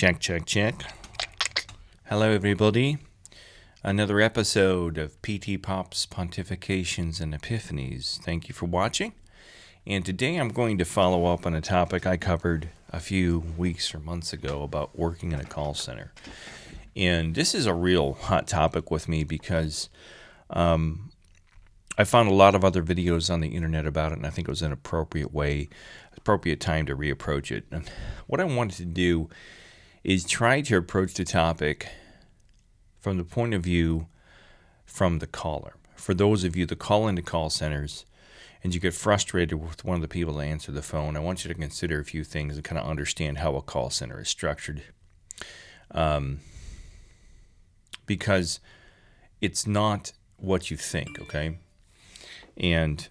Check, check, check. Hello, everybody. Another episode of PT Pop's Pontifications and Epiphanies. Thank you for watching. And today I'm going to follow up on a topic I covered a few weeks or months ago about working in a call center. And this is a real hot topic with me because I found a lot of other videos on the internet about it, and I think it was an appropriate time to reapproach it. And what I wanted to do is try to approach the topic from the point of view from the caller. For those of you that call into call centers and you get frustrated with one of the people that answer the phone, I want you to consider a few things and kind of understand how a call center is structured. Because it's not what you think, okay? And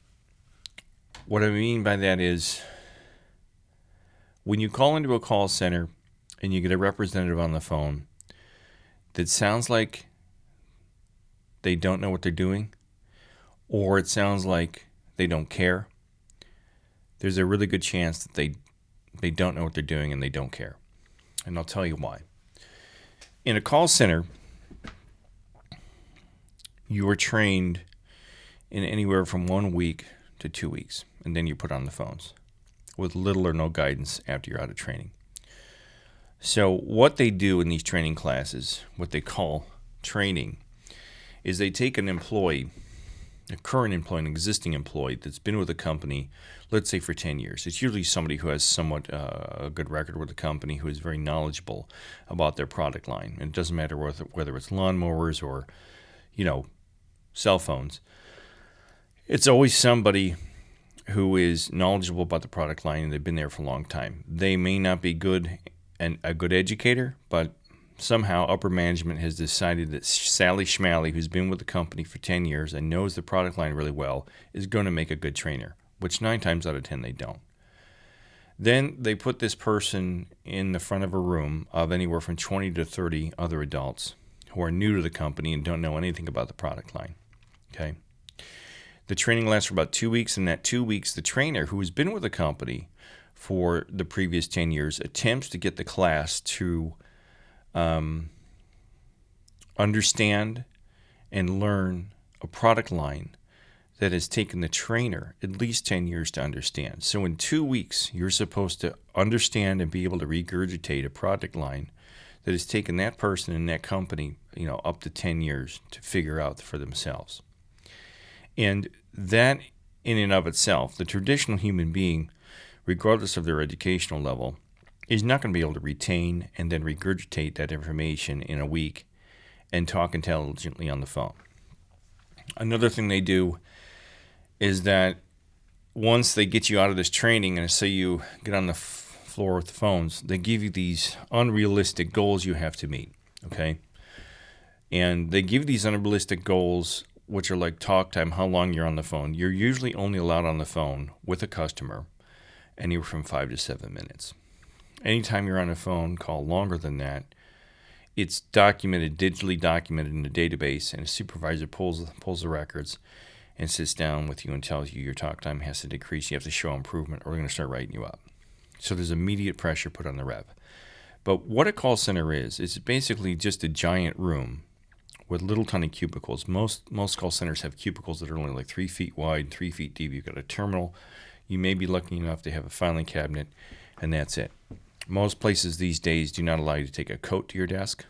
what I mean by that is when you call into a call center and you get a representative on the phone that sounds like they don't know what they're doing, or it sounds like they don't care, there's a really good chance that they don't know what they're doing and they don't care. And I'll tell you why. In a call center, you are trained in anywhere from 1 week to 2 weeks, and then you're put on the phones with little or no guidance after you're out of training. So what they do in these training classes, what they call training, is they take an employee, a current employee, an existing employee that's been with the company, let's say for 10 years. It's usually somebody who has somewhat a good record with the company, who is very knowledgeable about their product line. And it doesn't matter whether it's lawnmowers or, cell phones. It's always somebody who is knowledgeable about the product line and they've been there for a long time. They may not be a good educator, but somehow upper management has decided that Sally Schmally, who's been with the company for 10 years and knows the product line really well, is going to make a good trainer, which 9 times out of 10 they don't. Then they put this person in the front of a room of anywhere from 20 to 30 other adults who are new to the company and don't know anything about the product line. Okay? The training lasts for about 2 weeks. In that 2 weeks, the trainer, who has been with the company for the previous 10 years, attempts to get the class to understand and learn a product line that has taken the trainer at least 10 years to understand. So in 2 weeks, you're supposed to understand and be able to regurgitate a product line that has taken that person and that company, up to 10 years to figure out for themselves. And that in and of itself, the traditional human being, regardless of their educational level, is not going to be able to retain and then regurgitate that information in a week and talk intelligently on the phone. Another thing they do is that once they get you out of this training and say you get on the floor with the phones, they give you these unrealistic goals you have to meet, okay? And they give you these unrealistic goals, which are like talk time, how long you're on the phone. You're usually only allowed on the phone with a customer anywhere from 5 to 7 minutes. Anytime you're on a phone call longer than that, it's digitally documented in a database, and a supervisor pulls the records and sits down with you and tells you your talk time has to decrease. You have to show improvement, or we're going to start writing you up. So there's immediate pressure put on the rep. But what a call center is, it's basically just a giant room with little tiny cubicles. Most call centers have cubicles that are only like 3 feet wide, 3 feet deep. You've got a terminal. You may be lucky enough to have a filing cabinet, and that's it. Most places these days do not allow you to take a coat to your desk.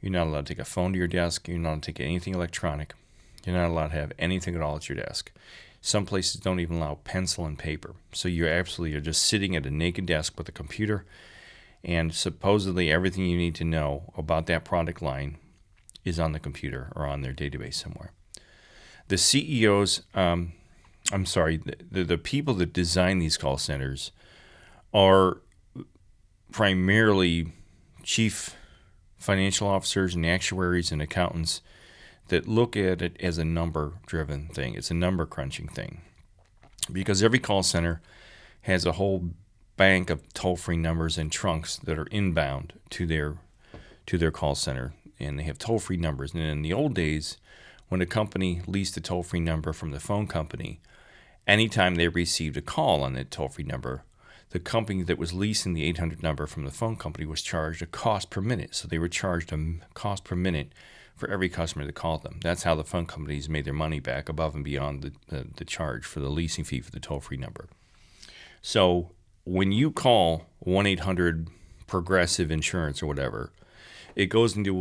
You're not allowed to take a phone to your desk. You're not allowed to take anything electronic. You're not allowed to have anything at all at your desk. Some places don't even allow pencil and paper. So you're just sitting at a naked desk with a computer, and supposedly everything you need to know about that product line is on the computer or on their database somewhere. The CEOs, the people that design these call centers are primarily chief financial officers and actuaries and accountants that look at it as a number-driven thing. It's a number-crunching thing. Because every call center has a whole bank of toll-free numbers and trunks that are inbound to their call center, and they have toll-free numbers. And in the old days, when a company leased a toll-free number from the phone company, anytime they received a call on that toll-free number, the company that was leasing the 800 number from the phone company was charged a cost per minute. So they were charged a cost per minute for every customer that called them. That's how the phone companies made their money back above and beyond the charge for the leasing fee for the toll-free number. So when you call 1-800 Progressive Insurance or whatever, it goes into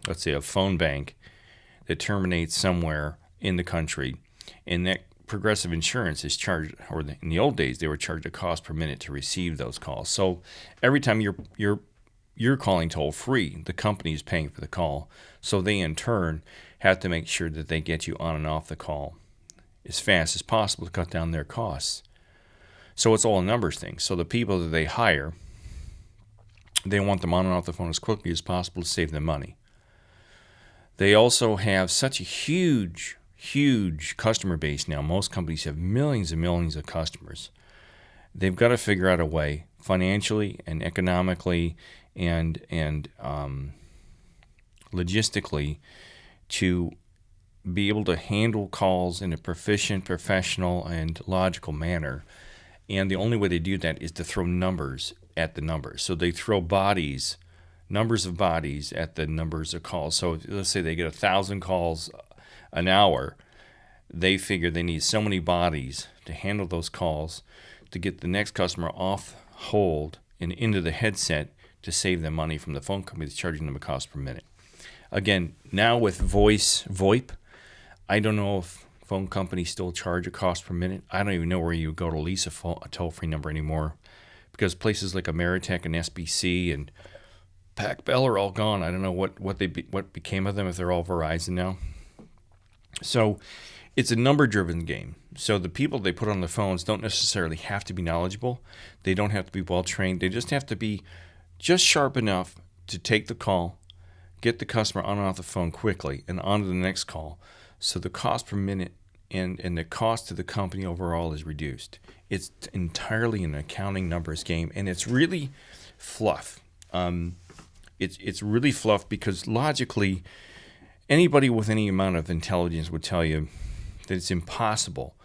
let's say a phone bank that terminates somewhere in the country, and that Progressive Insurance is charged, or in the old days they were charged a cost per minute to receive those calls. So every time you're calling toll free, the company is paying for the call. So they in turn have to make sure that they get you on and off the call as fast as possible to cut down their costs. So it's all a numbers thing. So the people that they hire, they want them on and off the phone as quickly as possible to save them money. They also have such a huge customer base now. Most companies have millions and millions of customers. They've got to figure out a way financially and economically and logistically to be able to handle calls in a proficient, professional, and logical manner. And the only way they do that is to throw numbers at the numbers. So they throw numbers of bodies at the numbers of calls. So let's say they get 1,000 calls an hour. They figure they need so many bodies to handle those calls to get the next customer off hold and into the headset to save them money from the phone company that's charging them a cost per minute. Again, now with VoIP, I don't know if phone companies still charge a cost per minute. I don't even know where you go to lease a toll-free number anymore, because places like Ameritech and SBC and Pac Bell are all gone. I don't know what became of them, if they're all Verizon now. So it's a number-driven game. So the people they put on the phones don't necessarily have to be knowledgeable. They don't have to be well-trained. They just have to be just sharp enough to take the call, get the customer on and off the phone quickly, and on to the next call. So the cost per minute and the cost to the company overall is reduced. It's entirely an accounting numbers game, and it's really fluff. It's really fluff because logically, anybody with any amount of intelligence would tell you that it's impossible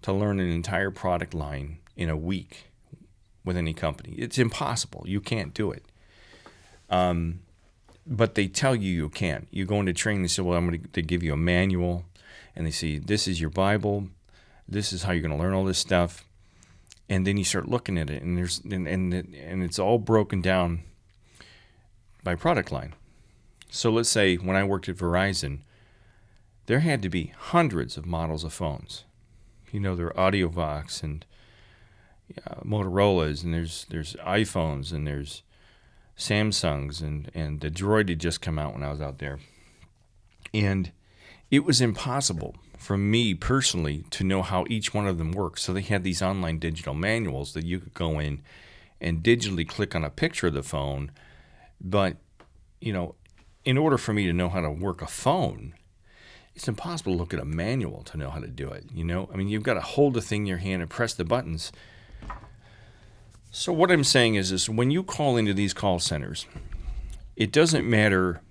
to learn an entire product line in a week with any company. It's impossible. You can't do it. But they tell you can. You go into training, they say, well, they give you a manual, and they say, this is your Bible. This is how you're going to learn all this stuff. And then you start looking at it, and it's all broken down by product line. So let's say when I worked at Verizon, there had to be hundreds of models of phones. You know, there are AudioVox and Motorola's, and there's iPhones, and there's Samsungs, and the Droid had just come out when I was out there. And it was impossible for me personally to know how each one of them works. So they had these online digital manuals that you could go in and digitally click on a picture of the phone. But, you know, in order for me to know how to work a phone, it's impossible to look at a manual to know how to do it. You know, I mean, you've got to hold the thing in your hand and press the buttons. So what I'm saying is when you call into these call centers, it doesn't matter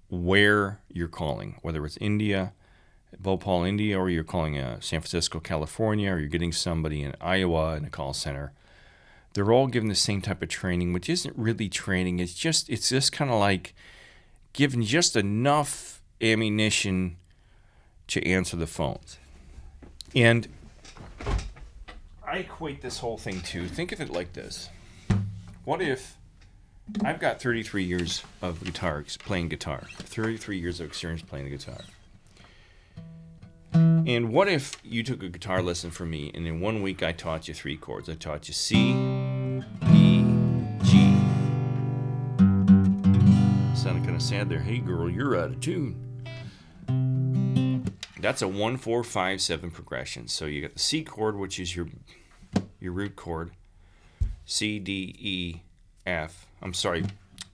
where you're calling, whether it's India, Bhopal, India, or you're calling San Francisco, California, or you're getting somebody in Iowa in a call center. They're all given the same type of training, which isn't really training. It's just kind of like given just enough ammunition to answer the phones. And I equate this whole thing to, think of it like this. What if I've got 33 years of playing guitar, 33 years of experience playing the guitar. And what if you took a guitar lesson from me, and in 1 week I taught you 3 chords. I taught you C, E, G. Sounded kind of sad there. Hey girl, you're out of tune. That's a 1, 4, 5, 7 progression. So you got the C chord, which is your root chord. C, D, E, F. I'm sorry,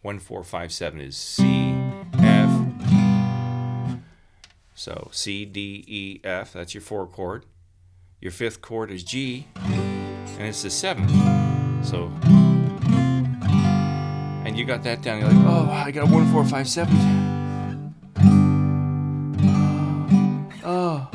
1, 4, 5, 7 is C, F. So C, D, E, F, that's your 4 chord. Your 5th chord is G, and it's the 7th. So, and you got that down, you're like, oh, I got a 1, 4, 5, 7. Oh.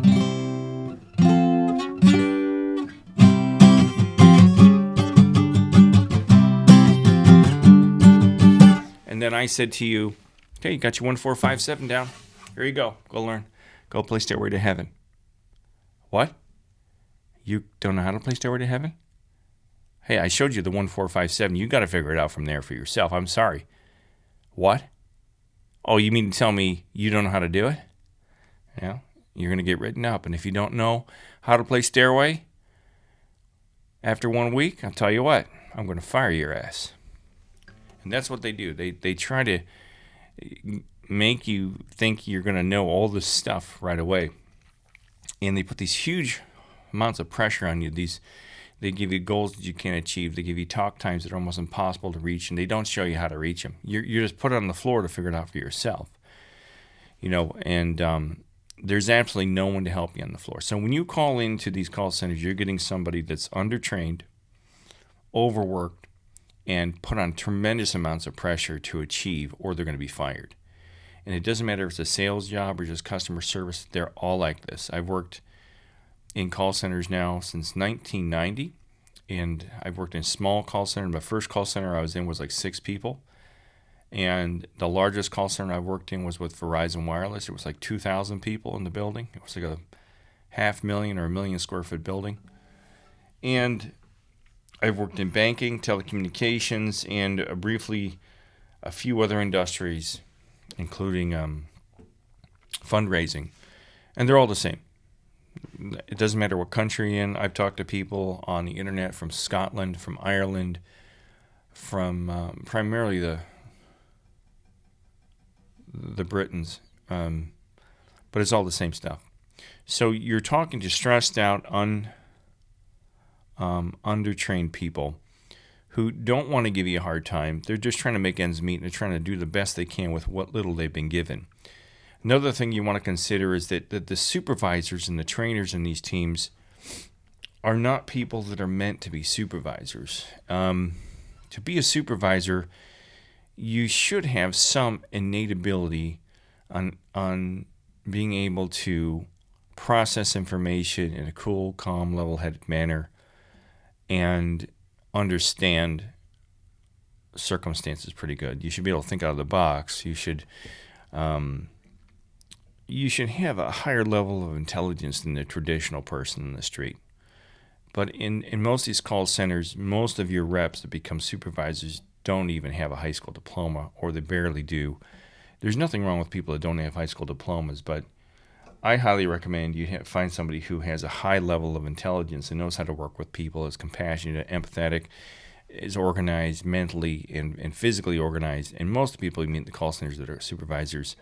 then I said to you, okay, you got your 1457 down. Here you go. Go learn. Go play Stairway to Heaven. What? You don't know how to play Stairway to Heaven? Hey, I showed you the 1457. You got to figure it out from there for yourself. I'm sorry. What? Oh, you mean to tell me you don't know how to do it? Yeah, you're going to get written up. And if you don't know how to play Stairway after 1 week, I'll tell you what, I'm going to fire your ass. And that's what they do. They try to make you think you're going to know all this stuff right away. And they put these huge amounts of pressure on you. They give you goals that you can't achieve. They give you talk times that are almost impossible to reach, and they don't show you how to reach them. You're just put on the floor to figure it out for yourself. And there's absolutely no one to help you on the floor. So when you call into these call centers, you're getting somebody that's undertrained, overworked, and put on tremendous amounts of pressure to achieve, or they're going to be fired. And it doesn't matter if it's a sales job or just customer service. They're all like this. I've worked in call centers now since 1990, and I've worked in small call center. My first call center I was in was like 6 people, and the largest call center I worked in was with Verizon Wireless. It was like 2,000 people in the building. It was like a 500,000 or 1 million square foot building. And I've worked in banking, telecommunications, and briefly a few other industries, including fundraising, and they're all the same. It doesn't matter what country you're in. I've talked to people on the internet from Scotland, from Ireland, from primarily the Britons, but it's all the same stuff. So you're talking to stressed out, undertrained people who don't want to give you a hard time. They're just trying to make ends meet, and they're trying to do the best they can with what little they've been given. Another thing you want to consider is that the supervisors and the trainers in these teams are not people that are meant to be supervisors. To be a supervisor, you should have some innate ability on being able to process information in a cool, calm, level-headed manner and understand circumstances pretty good. You should be able to think out of the box. You should have a higher level of intelligence than the traditional person in the street. But in most of these call centers, most of your reps that become supervisors don't even have a high school diploma, or they barely do. There's nothing wrong with people that don't have high school diplomas, but I highly recommend you find somebody who has a high level of intelligence and knows how to work with people, is compassionate, empathetic, is organized mentally and physically organized. And most people you meet in the call centers that are supervisors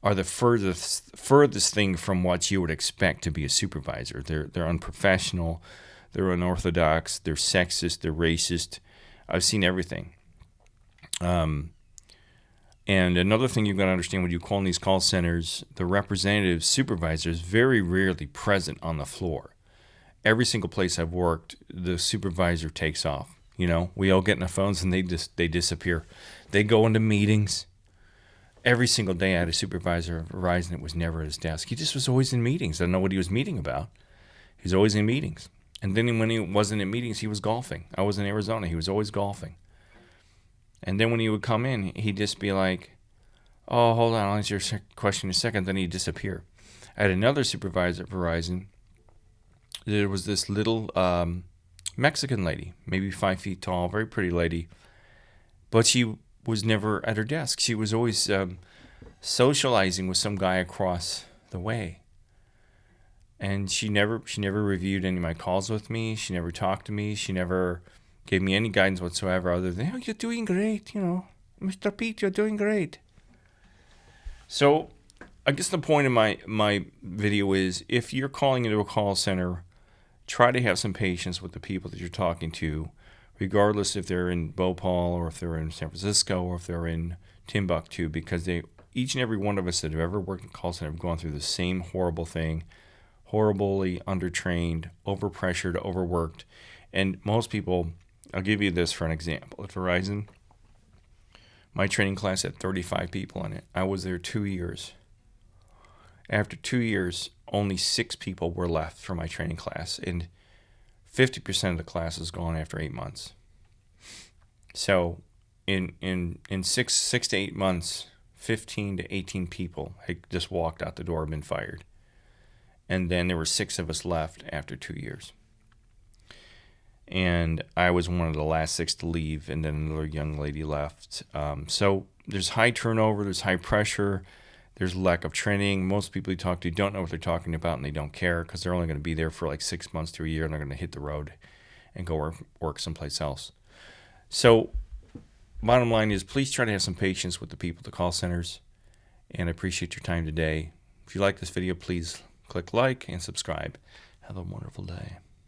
are the furthest thing from what you would expect to be a supervisor. They're unprofessional, they're unorthodox, they're sexist, they're racist. I've seen everything. And another thing you've got to understand when you call in these call centers, the representative supervisor is very rarely present on the floor. Every single place I've worked, the supervisor takes off. We all get in our phones and they disappear. They go into meetings. Every single day I had a supervisor at Verizon that was never at his desk. He just was always in meetings. I don't know what he was meeting about. He's always in meetings. And then when he wasn't in meetings, he was golfing. I was in Arizona. He was always golfing. And then when he would come in, he'd just be like, oh, hold on, I'll answer your question in a second. Then he'd disappear. I had another supervisor at Verizon. There was this little Mexican lady, maybe 5 feet tall, very pretty lady. But she was never at her desk. She was always socializing with some guy across the way. And she never reviewed any of my calls with me. She never talked to me. She never gave me any guidance whatsoever other than, oh, you're doing great, Mr. Pete, you're doing great. So I guess the point of my video is, if you're calling into a call center, try to have some patience with the people that you're talking to, regardless if they're in Bhopal or if they're in San Francisco or if they're in Timbuktu, because each and every one of us that have ever worked in a call center have gone through the same horrible thing, horribly undertrained, overpressured, overworked. And most people, I'll give you this for an example. At Verizon, my training class had 35 people in it. I was there 2 years. After 2 years, only 6 people were left for my training class, and 50% of the class is gone after 8 months. So in 6 to 8 months, 15 to 18 people had just walked out the door and been fired. And then there were 6 of us left after 2 years. And I was one of the last 6 to leave, and then another young lady left. So there's high turnover, there's high pressure, there's lack of training. Most people you talk to don't know what they're talking about, and they don't care because they're only going to be there for like 6 months to a year, and they're going to hit the road and go work someplace else. So bottom line is, please try to have some patience with the people at the call centers, and I appreciate your time today. If you like this video, please click like and subscribe. Have a wonderful day.